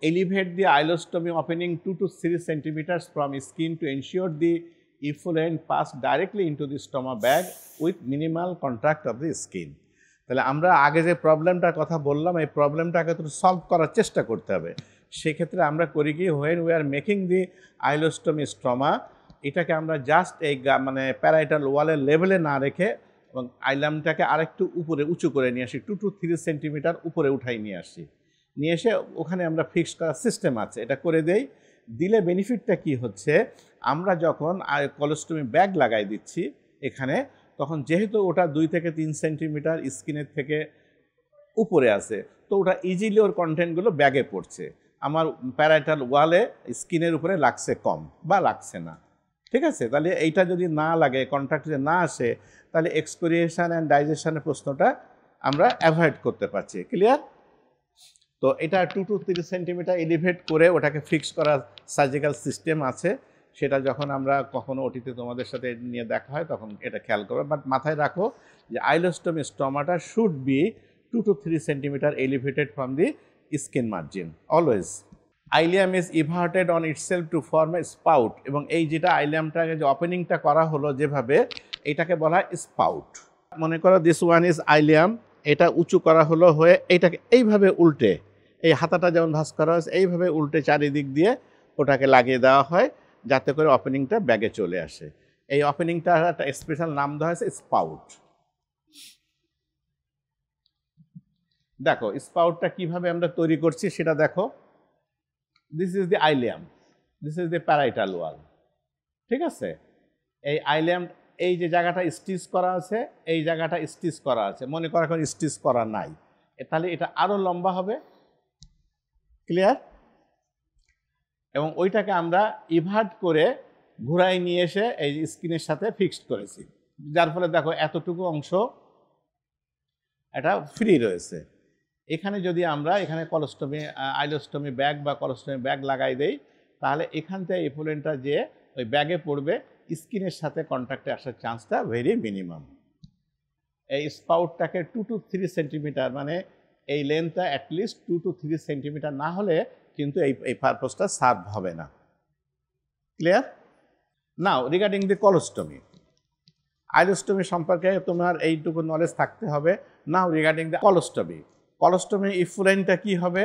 elevate the ileostomy opening 2 to 3 centimeters from skin to ensure the effluent pass directly into the stomach bag with minimal contact of the skin. তাহলে আমরা আগে যে প্রবলেমটার কথা বললাম এই প্রবলেমটাকে তো সলভ করার চেষ্টা করতে হবে। সেক্ষেত্রে আমরা করি কি, when we are making the ileostomy stroma, এটাকে আমরা জাস্ট এই মানে প্যারাইটাল ওয়ালের লেভেলে না রেখে এবং আইলামটাকে আরেকটু উপরে উঁচু করে নিয়ে আসি, 2 to 3 সেন্টিমিটার উপরে উঠাই নিয়ে আসি, নিয়ে এসে ওখানে আমরা ফিক্স করার সিস্টেম আছে, এটা করে দেই। দিলে বেনিফিটটা কি হচ্ছে, আমরা যখন কলোস্টমি ব্যাগ লাগাই দিচ্ছি এখানে, তখন যেহেতু ওটা 2 থেকে 3 সেন্টিমিটার স্কিনের থেকে উপরে আছে, তো ওটা ইজিলি ওর কন্টেন্টগুলো ব্যাগে পড়ছে, আমার প্যারাইটাল ওয়ালে স্কিনের উপরে লাগছে কম বা লাগছে না। ঠিক আছে, তাহলে এইটা যদি না লাগে, কন্ট্যাক্ট যদি না আসে, তাহলে এক্সপিরিয়েশন অ্যান্ড ডাইজেশনের প্রশ্নটা আমরা অ্যাভয়েড করতে পারছি। ক্লিয়ার? তো এটা 2 to 3 সেন্টিমিটার এলিভেট করে ওটাকে ফিক্স করার সার্জিক্যাল সিস্টেম আছে, সেটা যখন আমরা কখনো ওটিতে তোমাদের সাথে নিয়ে দেখা হয় তখন এটা খেয়াল করবে। বাট মাথায় রাখো যে ileostomy stoma should be 2 to 3 centimetre elevated from the skin margin always. Ileum is everted on itself to form a spout, এবং এই যেটা আইলিয়ামটাকে যে ওপেনিংটা করা হলো যেভাবে, এটাকে বলা হয় স্পাউট। মনে করো দিস ওয়ান ইজ আইলিয়াম, এটা উঁচু করা হলো হয়ে এইটাকে এইভাবে উল্টে, এই হাতাটা যেমন ভাঁজ করা হয়েছে এইভাবে উল্টে চারিদিক দিয়ে ওটাকে লাগিয়ে দেওয়া হয় যাতে করে ওপেনিংটা ব্যাগে চলে আসে। এই ওপেনিংটা একটা স্পেশাল নাম দেওয়া হয়েছে স্পাউট। দেখো স্পাউটটা কিভাবে আমরা তৈরি করছি সেটা দেখো। This is the ileum, this is the parietal wall. ঠিক আছে, এই আইলিয়াম, এই যে জায়গাটা স্টিচ করা আছে, এই জায়গাটা স্টিচ করা আছে, মনে করো এখন স্টিচ করা নাই, তাহলে এটা আরো লম্বা হবে। ক্লিয়ার? এবং ওইটাকে আমরা ইভার্ট করে ঘুরাই নিয়ে এসে এই স্কিনের সাথে ফিক্সড করেছি, যার ফলে দেখো এতটুকু অংশ এটা ফ্রি রয়েছে। এখানে যদি আমরা এখানে কলোস্টমি আইলোস্টমি ব্যাগ বা কলোস্টমি ব্যাগ লাগাই দেই, তাহলে এখান থেকে এফ্লুয়েন্টটা যে ওই ব্যাগে পড়বে, স্কিনের সাথে কন্ট্যাক্টে আসার চান্সটা ভেরি মিনিমাম। এই স্পাউটটাকে 2 to 3 সেন্টিমিটার, মানে এই লেন্থটা অ্যাটলিস্ট 2 to 3 সেন্টিমিটার না হলে কিন্তু এই পারপোজটা সার্ভ হবে না। ক্লিয়ার? নাও রিগার্ডিং দি কলোস্টমি, আইলোস্টমি সম্পর্কে তোমার এইটুকু নলেজ থাকতে হবে। নাও রিগার্ডিং দ্য কলোস্টমি, কলোস্টমি ইফ্লুয়েন্টটা কি হবে?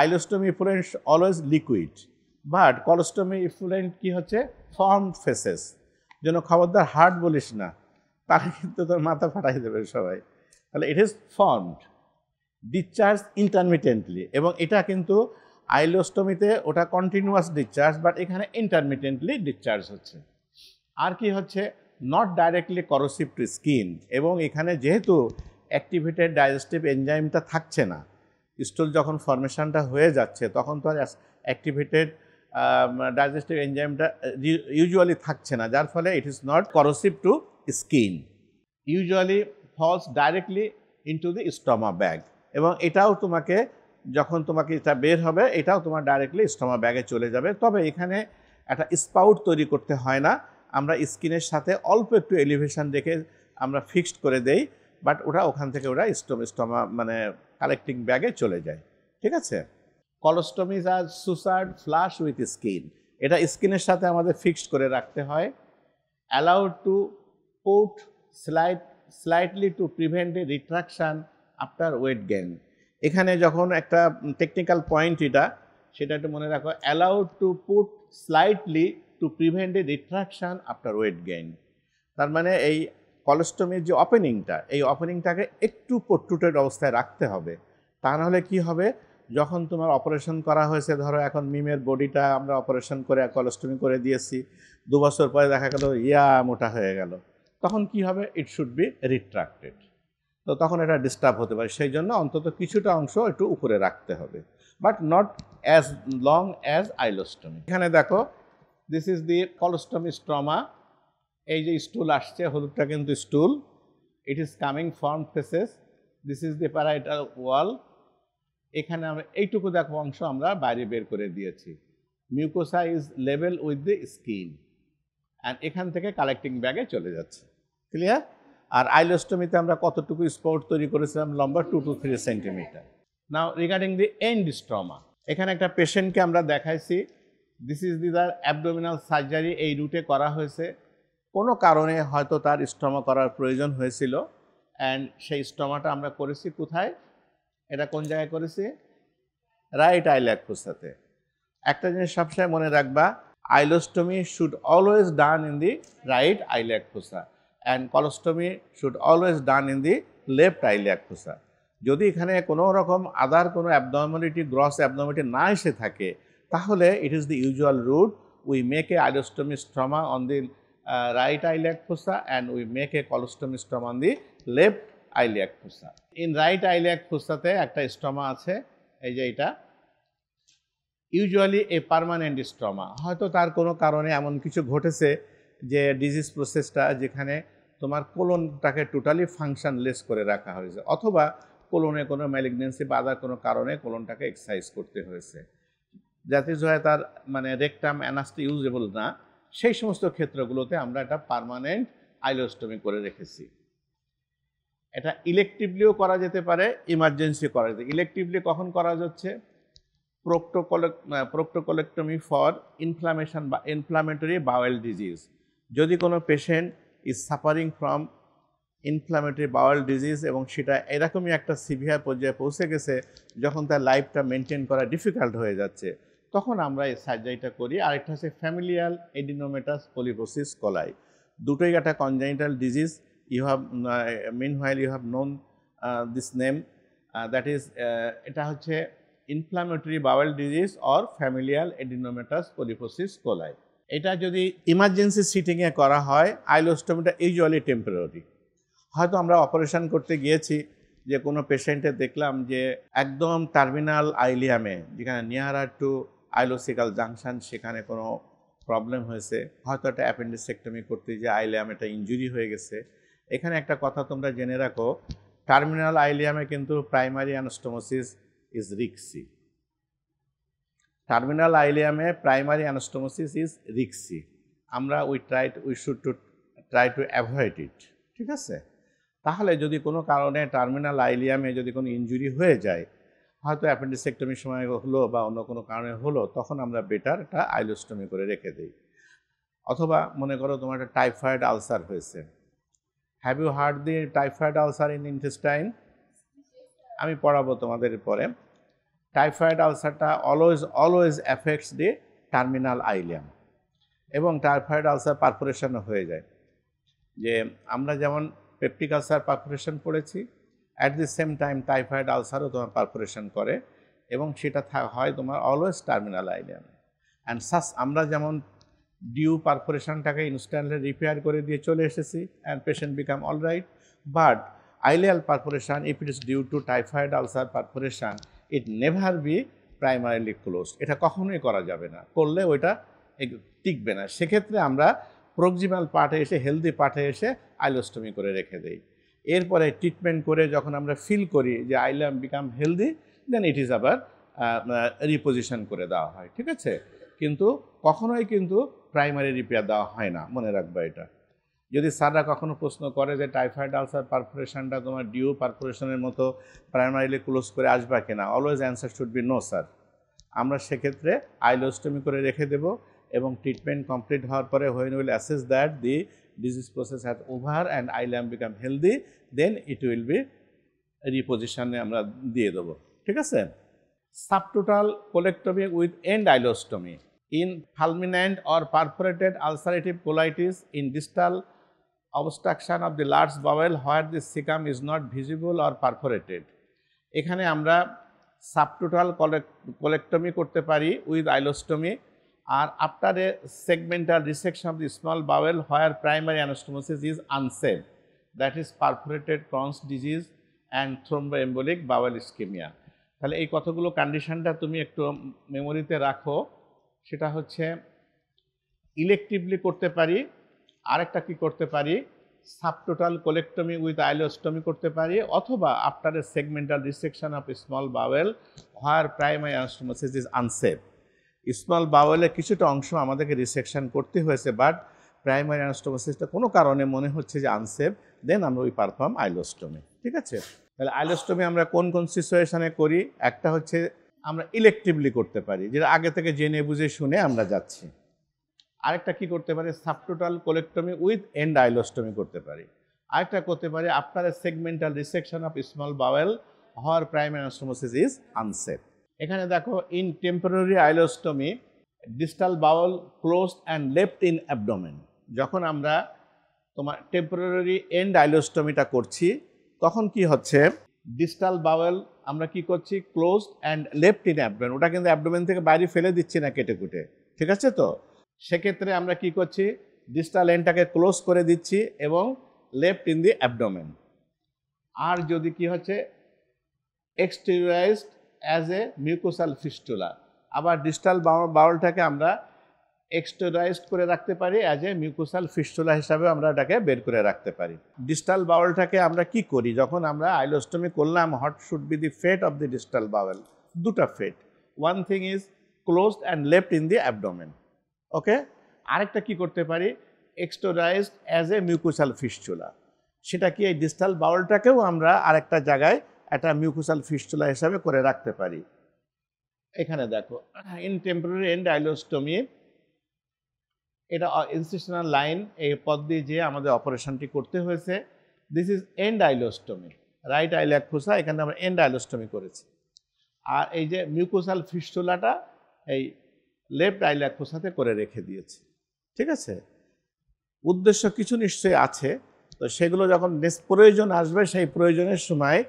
Ileostomy effluent always liquid, but colostomy effluent কি হচ্ছে? Formed faeces. যেন খবরদার হার্ড বলিস না, তাহলে কিন্তু তোর মাথা ফাটাই দেবে সবাই। তাহলে ইট ইজ ফর্মড, ডিসচার্জ ইন্টারমিটেন্টলি, এবং এটা কিন্তু আইলোস্টমিতে ওটা কন্টিনিউয়াস ডিসচার্জ, বাট এখানে ইন্টারমিটেন্টলি ডিসচার্জ হচ্ছে। আর কি হচ্ছে? Not directly corrosive to skin, এবং এখানে যেহেতু অ্যাক্টিভেটেড ডাইজেস্টিভ এনজাইমটা থাকছে না, স্টুল যখন ফর্মেশনটা হয়ে যাচ্ছে তখন তো আর অ্যাক্টিভেটেড ডাইজেস্টিভ এনজাইমটা ইউজুয়ালি থাকছে না, যার ফলে it is not corrosive to skin, usually falls directly into the stoma bag. এবং এটাও তোমাকে যখন তোমাকে এটা বের হবে, এটাও তোমার ডাইরেক্টলি স্টমা ব্যাগে চলে যাবে। তবে এখানে একটা স্পাউট তৈরি করতে হয় না, আমরা স্কিনের সাথে অল্প একটু এলিভেশন রেখে আমরা ফিক্সড করে দেই, বাট ওটা ওখান থেকে ওরা স্টমা মানে কালেক্টিং ব্যাগে চলে যায়। ঠিক আছে? Colostomies are sutured flush with skin, এটা স্কিনের সাথে আমাদের ফিক্সড করে রাখতে হয়। Allowed to put slightly to prevent a retraction after weight gain. এখানে যখন একটা টেকনিক্যাল পয়েন্ট এটা, সেটা একটু মনে রাখো, allowed to put slightly to prevent a retraction after weight gain. তার মানে এই কলোস্টমির যে ওপেনিংটা, এই ওপেনিংটাকে একটু প্রট্রুটেড অবস্থায় রাখতে হবে। তা নাহলে কী হবে, যখন তোমার অপারেশন করা হয়েছে, ধরো এখন মিমের বডিটা আমরা অপারেশন করে কলোস্টমি করে দিয়েছি, 2 বছর পরে দেখা গেল মোটা হয়ে গেল, তখন কি হবে? ইট শুড বি রিট্রাক্টেড। তো তখন এটা ডিস্টার্ব হতে পারে, সেই জন্য অন্তত কিছুটা অংশ একটু উপরে রাখতে হবে, but not as long as ileostomy. এখানে দেখো, দিস ইজ দি কলোস্টমি স্ট্রমা। এই যে স্টুল আসছে, হলুদটা কিন্তু stool, it is coming form faeces, this is the parietal wall. এখানে আমরা এইটুকু দেখো অংশ আমরা বাইরে বের করে দিয়েছি। Mucosa is level with the skin, and এখান থেকে কালেক্টিং ব্যাগে চলে যাচ্ছে। ক্লিয়ার? আর আইলোস্টমিতে আমরা কতটুকু স্পট তৈরি করেছিলাম? লম্বা 2 to 3 centimetre. Now regarding the end stoma, এখানে একটা পেশেন্টকে আমরা দেখাইছি, দিস ইজ দিদার অ্যাবডোমিনাল সার্জারি, এই রুটে করা হয়েছে। কোনো কারণে হয়তো তার স্টমা করার প্রয়োজন হয়েছিল, অ্যান্ড সেই স্টমাটা আমরা করেছি কোথায়, এটা কোন জায়গায় করেছি, রাইট আইলিয়াক ফোসাতে। একটা জিনিস সবসময় মনে রাখবা, ileostomy should always done in the right iliac fossa and colostomy should always done in the left iliac fossa. যদি এখানে কোনো রকম আদার কোনো অ্যাবনর্মালিটি, গ্রস অ্যাবনর্মালিটি না এসে থাকে, তাহলে it is the usual route, we make a ileostomy stoma on the right iliac fossa and we make a colostomy stoma on the left iliac fossa. In right iliac fossa তে একটা স্ট্রমা আছে, এই যে এটা, ইউজুয়ালি এ পার্মানেন্ট স্ট্রমা। হয়তো তার কোনো কারণে এমন কিছু ঘটেছে যে ডিজিজ প্রসেসটা যেখানে তোমার কোলনটাকে টোটালি ফাংশনলেস করে রাখা হয়েছে, অথবা কোলনে কোনো ম্যালিগনেন্সি বা আদার কোনো কারণে কোলনটাকে এক্সারসাইজ করতে হয়েছে, যাতে হয় তার মানে রেকটাম অ্যানাসটা ইউজেবল না। সেই সমস্ত ক্ষেত্রগুলোতে আমরা এটা পার্মানেন্ট আইলোস্টমি করে রেখেছি। এটা ইলেকটিভলিও করা যেতে পারে, ইমার্জেন্সি করা যেতে। ইলেকটিভলি কখন করা যাচ্ছে, প্রোক্টোকোলেক্টমি ফর ইনফ্লামেশন বা ইনফ্লামেটরি বাওয়েল ডিজিজ। যদি কোনো patient is suffering from inflammatory bowel disease এবং সেটা এরকমই একটা সিভিয়ার পর্যায়ে পৌঁছে গেছে যখন তার লাইফটা মেনটেন করা ডিফিকাল্ট হয়ে যাচ্ছে, তখন আমরা এই সার্জারিটা করি। আরেকটা হচ্ছে ফ্যামিলিয়াল এডিনোমেটাস পলিপোসিস কোলাই। দুটোই একটা congenital disease. You have meanwhile you have known this name, that is, এটা হচ্ছে inflammatory bowel disease or familial adenomatous polyposis coli. এটা যদি ইমার্জেন্সি সিটিংয়ে করা হয়, আইলোস্টমিটা ইউজুয়ালি টেম্পোরারি। হয়তো আমরা অপারেশন করতে গিয়েছি, যে কোনো পেশেন্টে দেখলাম যে একদম টার্মিনাল আইলিয়ামে, যেখানে নিয়ারার টু আইলোসিকাল জাংশন, সেখানে কোনো প্রবলেম হয়েছে, হয়তো একটা অ্যাপেন্ডিসেক্টমি করতে যে আইলিয়াম একটা ইনজুরি হয়ে গেছে। এখানে একটা কথা তোমরা জেনে রাখো, টার্মিনাল আইলিয়ামে কিন্তু প্রাইমারি অ্যানাস্টোমোসিস ইজ রিক্সি। টার্মিনাল আইলিয়ামে প্রাইমারি অ্যানাস্টোমোসিস ইজ রিক্সি। আমরা we should try to avoid it, ঠিক আছে? তাহলে যদি কোনো কারণে টার্মিনাল আইলিয়ামে যদি কোনো ইনজুরি হয়ে যায়, হয়তো অ্যাপেন্ডিসেক্টমির সময় হলো বা অন্য কোনো কারণে হলো, তখন আমরা বেটার একটা আইলোস্টমি করে রেখে দিই। অথবা মনে করো তোমার একটা টাইফয়েড আলসার হয়েছে। Have you heard the typhoid ulcer in intestine? আমি পড়াবো তোমাদের পরে। টাইফয়েড আলসারটা always affects the terminal ileum, এবং টাইফয়েড আলসার পারফোরেশনও হয়ে যায়। যে আমরা যেমন পেপটিক আলসার পারফোরেশন পড়েছি, at the same time typhoid আলসারও তোমার পারফোরেশন করে, এবং সেটা হয় তোমার অলওয়েজ টার্মিনাল আইলিয়ামে। অ্যান্ড আমরা যেমন ডিউ পারফোরেশনটাকে ইনস্ট্যান্টলি রিপেয়ার করে দিয়ে চলে এসেছি, and patient become all right. But ileal perforation, if it is due to typhoid ulcer perforation, it never be primarily close. এটা কখনোই করা যাবে না, করলে ওইটা টিকবে না। সেক্ষেত্রে আমরা প্রক্সিমাল পার্টে এসে, হেলদি পার্টে এসে আইলোস্টমি করে রেখে দেই। এরপরে ট্রিটমেন্ট করে যখন আমরা ফিল করি যে ileum become healthy, then it is আবার রিপোজিশন করে দেওয়া হয়, ঠিক আছে? কিন্তু কখনোই কিন্তু প্রাইমারি রিপেয়ার দেওয়া হয় না, মনে রাখবা এটা। যদি স্যাররা কখনো প্রশ্ন করে যে টাইফয়েড আলসার পারফোরেশনটা তোমার ডিউ পারফোরেশনের মতো প্রাইমারিলি ক্লোজ করে আসবা কিনা, always answer should be no sir. আমরা সেক্ষেত্রে আইলোস্টমি করে রেখে দেব, এবং ট্রিটমেন্ট কমপ্লিট হওয়ার পরে when we will assess that the disease process has over and ileum become healthy, then it will be repositionে আমরা দিয়ে দেবো, ঠিক আছে? Subtotal colectomy with end ileostomy in fulminant or perforated ulcerative colitis in distal obstruction of the large bowel where the cecum is not visible or perforated. এখানে আমরা subtotal colectomy করতে পারি with ileostomy, আর after a segmental resection of the small bowel where primary anastomosis is unsafe, that is perforated Crohn's disease and thromboembolic bowel ischaemia. তাহলে এই কতগুলো কন্ডিশনটা তুমি একটু মেমোরিতে রাখো। সেটা হচ্ছে ইলেকটিভলি করতে পারি, আরেকটা কি করতে পারি, সাবটোটাল কোলেক্টমি উইথ আইলোস্টমি করতে পারি, অথবা after a segmental resection of small bowel where primary anastomosis is unsafe. Small বাওয়েলের কিছুটা অংশ আমাদেরকে রিসেকশন করতে হয়েছে, বাট প্রাইমারি অ্যানাস্টোমোসিসটা কোনো কারণে মনে হচ্ছে যে আনসেভ, দেন আমরা ওই পারফর্ম আইলোস্টমি, ঠিক আছে? তাহলে আইলোস্টমি আমরা কোন কোন সিচুয়েশনে করি? একটা হচ্ছে আমরা ইলেকটিভলি করতে পারি, যেটা আগে থেকে জেনে বুঝে শুনে আমরা যাচ্ছি। আরেকটা কি করতে পারি, subtotal colectomy with end ileostomy করতে পারি। আরেকটা করতে পারি after a segmental resection of small bowel where primary anastomosis is unsafe. এখানে দেখো, in temporary ileostomy distal bowel closed and left in abdomen. যখন আমরা তোমার টেম্পোরারি এন্ড আইলোস্টমিটা করছি তখন কি হচ্ছে, ডিস্টাল বাউল আমরা কি করছি, closed and left in abdomen, ওটা কিন্তু অ্যাবডোমেন থেকে বাইরে ফেলে দিচ্ছি না কেটে কুটে, ঠিক আছে? তো সেক্ষেত্রে আমরা কি করছি, ডিস্টাল এন্ডটাকে ক্লোজ করে দিচ্ছি এবং লেফট ইন দি অ্যাবডোমেন। আর যদি কি হচ্ছে, এক্সটেরিয়রাইজড অ্যাজ এ মিউকোসাল ফিস্টুলা, আবার ডিস্টাল বাউলটাকে আমরা এক্সটেরিয়রাইজড করে রাখতে পারি, অ্যাজ এ মিউকোসাল ফিস্টুলা হিসাবে আমরা এটাকে বের করে রাখতে পারি। ডিস্টাল বাউলটাকে আমরা কি করি, যখন আমরা আইলোস্টমি করলাম, what should be the fate of the distal bowel? দুটা fate, one thing is closed and left in the abdomen, okay? আরেকটা কি করতে পারি, exteriorised as a mucosal fistula, সেটা কি, এই ডিস্টাল বাউলটাকেও আমরা আরেকটা জায়গায় একটা মিউকোসাল ফিস্টুলা হিসাবে করে রাখতে পারি। এখানে দেখো, ইন টেম্পোরারি এন্ড আইলোস্টমি, এটা ইনসিশনাল লাইন, এই পথ দিয়ে যে আমাদের অপারেশনটি করতে হয়েছে। This is end ileostomy, right iliac fossa, এখানে আমরা এন্ড আইলোস্টমি করেছি। আর এই যে মিউকোসাল ফিস্টুলাটা এই লেফট আইলিয়াক ফোসাতে করে রেখে দিয়েছি, ঠিক আছে? উদ্দেশ্য কিছু নিশ্চয়ই আছে, তো সেগুলো যখন প্রয়োজন আসবে, সেই প্রয়োজনের সময়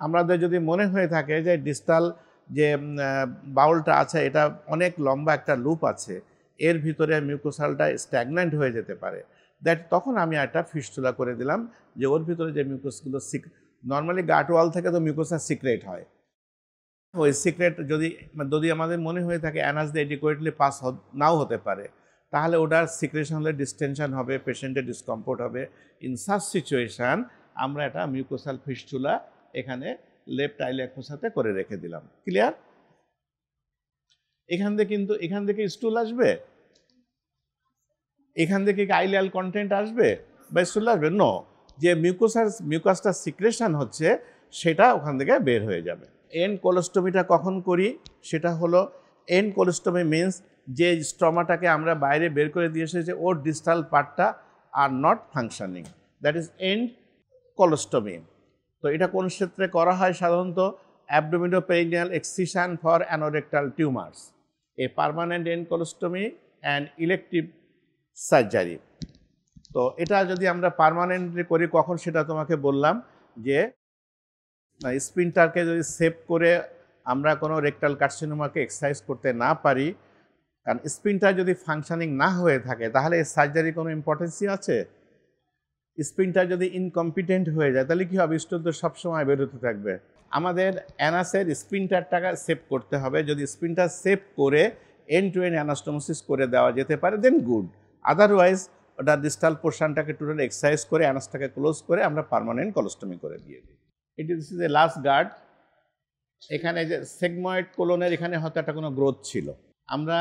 আমাদের যদি মনে হয়ে থাকে যে ডিস্টাল যে বাউলটা আছে এটা অনেক লম্বা একটা লুপ আছে, এর ভিতরে মিউকোসালটা স্ট্যাগন্যান্ট হয়ে যেতে পারে, তখন আমি একটা ফিস্টুলা করে দিলাম, যে ওর ভিতরে যে মিউকোসগুলো নর্মালি গাট ওয়াল থেকে তো মিউকোসা সিক্রেট হয়, ওই সিক্রেট যদি আমাদের মনে হয়ে থাকে অ্যানাস দিয়ে এডিকুয়েটলি পাস নাও হতে পারে, তাহলে ওটার সিক্রেশন হলে ডিস্টেনশন হবে, পেশেন্টের ডিসকমফোর্ট হবে। ইন সাচ সিচুয়েশান আমরা একটা মিউকোসাল ফিস্টুলা এখানে লেফট আইলিয়াক ফোসাতে করে রেখে দিলাম। ক্লিয়ার? এখান থেকে স্টুল আসবে, এখান থেকে কি আইলিয়াল কন্টেন্ট আসবে বা স্টুল আসবে? নো, যে মিউকাসটা সিক্রেশন হচ্ছে সেটা ওখান থেকে বের হয়ে যাবে। এন্ড কোলোস্টমিটা কখন করি, সেটা হলো এন্ড কোলোস্টমি মিনস যে স্ট্রমাটাকে আমরা বাইরে বের করে দিয়ে এসেছি, ওর ডিস্টাল পার্টটা are not functioning, that is end colostomy. তো এটা কোন ক্ষেত্রে করা হয়, সাধারণত abdominoperineal excision for anorectal tumours, a permanent end colostomy and elective surgery. তো এটা যদি আমরা পার্মানেন্টলি করি কখন, সেটা তোমাকে বললাম, যে স্পিনটারকে যদি সেভ করে আমরা কোনো রেকটাল কার্সিনোমাকে এক্সারসাইজ করতে না পারি, কারণ স্পিনটার যদি ফাংশনিং না হয়ে থাকে তাহলে এই সার্জারি কোনো ইম্পর্টেন্সই আছে? স্পিনটার যদি ইনকম্পিটেন্ট হয়ে যায় তাহলে কী হবে, স্টোন তো সবসময় বেরোতে থাকবে। আমাদের অ্যানাসের স্পিনটারটাকে সেভ করতে হবে, যদি স্পিনটার সেভ করে এন্ড টু এন্ড অ্যানাস্টোমোসিস করে দেওয়া যেতে পারে দেন গুড, আদারওয়াইজ ওটা ডিস্টাল পোর্শনটাকে টোটাল এক্সারসাইজ করে অ্যানাসটাকে ক্লোজ করে আমরা পার্মানেন্ট কোলোস্টমি করে দিয়ে দিই। This is a last guard. এখানে যে সেগময়েড কোলনের এখানে হয়তো একটা কোনো গ্রোথ ছিল, আমরা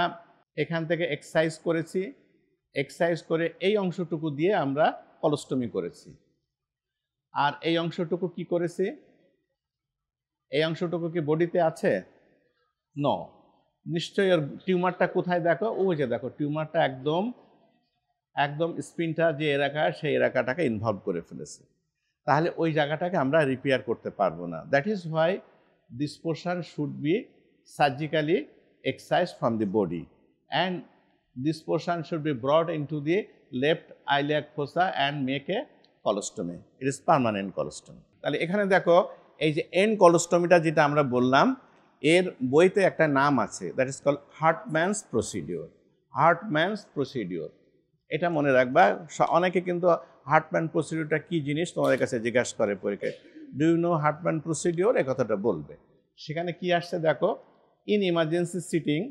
এখান থেকে এক্সারসাইজ করেছি, এক্সারসাইজ করে এই অংশটুকু দিয়ে আমরা কোলোস্টমি করেছি। আর এই অংশটুকু কি করেছি, এই অংশটুকু কি বডিতে আছে? ন, নিশ্চয়ই ওর টিউমারটা কোথায় দেখো, ওই যে দেখো টিউমারটা একদম স্পিনটা যে এলাকা সেই এলাকাটাকে ইনভলভ করে ফেলেছে, তাহলে ওই জায়গাটাকে আমরা রিপেয়ার করতে পারবো না। That is why this portion should be surgically excised from the body and this portion should be brought into the left iliac fossa and make a colostomy. It is permanent colostomy. তাহলে এখানে দেখো এই যে and কলোস্টমিটা যেটা আমরা বললাম, এর বইতে একটা নাম আছে, that is call Hartmann's procedure. Hartmann's procedure, এটা মনে রাখবা। অনেকে কিন্তু হার্টম্যান প্রসিডিওরটা কী জিনিস তোমাদের কাছে জিজ্ঞাসা করে পরীক্ষায়, do you know Hartmann procedure, এ কথাটা বলবে। সেখানে কি আসছে দেখো, in emergency sitting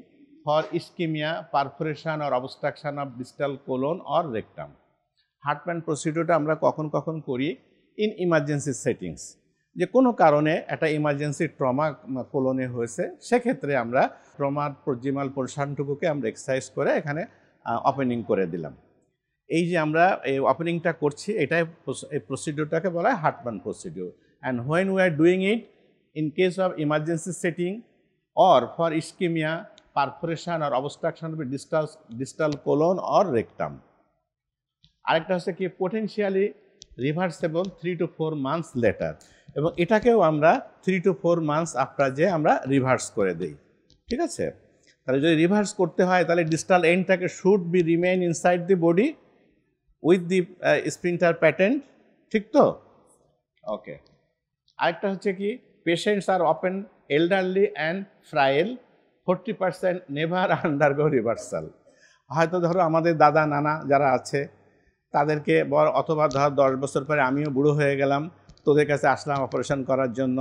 for ischemia, perforation or obstruction of distal colon or rectum. হার্টম্যান প্রসিডিওরটা আমরা কখন কখন করি, ইন ইমার্জেন্সি সেটিংস, যে কোনো কারণে একটা ইমার্জেন্সি ট্রমা কোলনে হয়েছে, সেক্ষেত্রে আমরা ট্রমার প্রজিমাল পোর্শনটুকুকে আমরা এক্সারসাইজ করে এখানে ওপেনিং করে দিলাম। এই যে আমরা এই ওপেনিংটা করছি, এটাই এই প্রসিডিওরটাকে বলা হয় হার্টম্যান procedure. And when we are doing it in case of emergency setting, or for ischemia, perforation or obstruction of the distal colon or rectum. আরেকটা হচ্ছে কি potentially reversible 3 to 4 months later, এবং এটাকেও আমরা 3 to 4 months after যে আমরা reverse করে দেই। ঠিক আছে, তাহলে যদি রিভার্স করতে হয় তাহলে ডিস্টাল এন্ডটাকে should be remain inside the body with the sphincter pattern, ঠিক তো? ওকে। আরেকটা হচ্ছে কি patients are often elderly and frail, 40% never undergo reversal. হয়তো ধরো আমাদের দাদা নানা যারা আছে তাদেরকে অথবা ধর 10 বছর পরে আমিও বুড়ো হয়ে গেলাম, তোদের কাছে আসলাম অপারেশন করার জন্য,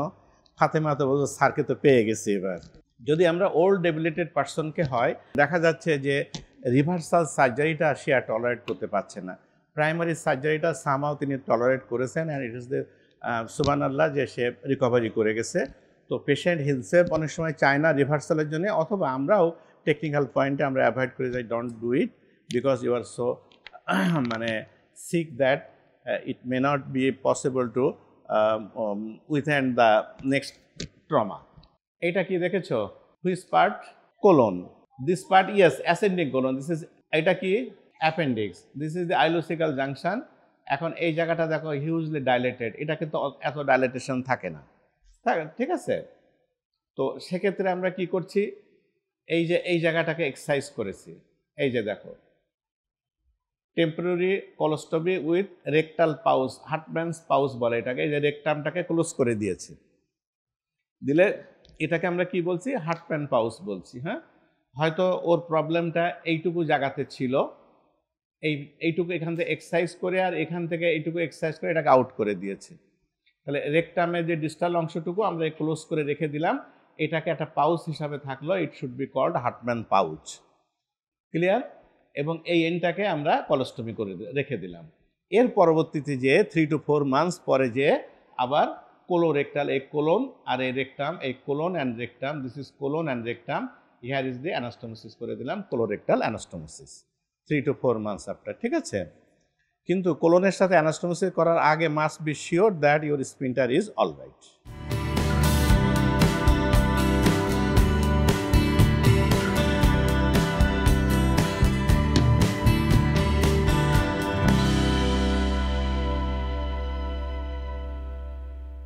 ফাতেমা তো বলতো স্যারকে তো পেয়ে গেছি এবার। যদি আমরা ওল্ড ডেবিলিটেড পার্সনকে হয়, দেখা যাচ্ছে যে রিভার্সাল সার্জারিটা সে আর টলারেট করতে পারছে না। প্রাইমারি সার্জারিটা সামাও তিনি টলারেট করেছেন, অ্যান্ড ইট ইস দ্য সুবহানাল্লাহ যে সে রিকভারি করে গেছে। তো পেশেন্ট হিমসেলফ অনেক সময় চায় না রিভার্সালের জন্য, অথবা আমরাও টেকনিক্যাল পয়েন্টে আমরা অ্যাভয়েড করে যাই, don't do it because you are so মানে sick that it may not be possible to withstand the next trauma. এটা কি দেখেছো? Which part? Colon. This part, yes, ascending colon. This is, এটা কি? Appendix. This is the ileocaecal junction. এখন এই জায়গাটা দেখো হিউজলি ডাইলেটেড, এটা কিন্তু এত ডাইলেটেশন থাকে না, ঠিক আছে? তো সেক্ষেত্রে আমরা কি করছি, এই যে এই জায়গাটাকে এক্সারসাইজ করেছি, এই যে দেখো টেম্পোরারি কলোস্টমি উইথ রেকটাল পাউস, হার্টম্যানস পাউস বলে এটাকে। এই যে রেকটামটাকে ক্লোজ করে দিয়েছে, দিলে এটাকে আমরা কি বলছি? হার্টম্যান পাউস বলছি। হ্যাঁ, হয়তো ওর প্রবলেমটা এইটুকু জায়গাতে ছিল, এইটুকু এখান থেকে এক্সারসাইজ করে আর এখান থেকে এইটুকু এক্সারসাইজ করে এটাকে আউট করে দিয়েছে। তাহলে রেকটামের যে ডিস্টাল অংশটুকু আমরা ক্লোজ করে রেখে দিলাম, এটাকে একটা পাউচ হিসাবে থাকলো, it should be called Hartmann pouch. Clear? এবং এই এন্ডটাকে আমরা কলোস্টমি করে রেখে দিলাম। এর পরবর্তীতে যে 3 to 4 months পরে যে আবার কোলোরেক্টাল, এই কোলন আর এই রেকটাম, এই colon and rectum, this is colon and rectum, here is the anastomosis করে দিলাম, colorectal anastomosis 3 to 4 months after. ঠিক আছে, কিন্তু কোলনের সাথে অ্যানাস্টোমোসিস করার আগে must be sure that your sprinter is alright.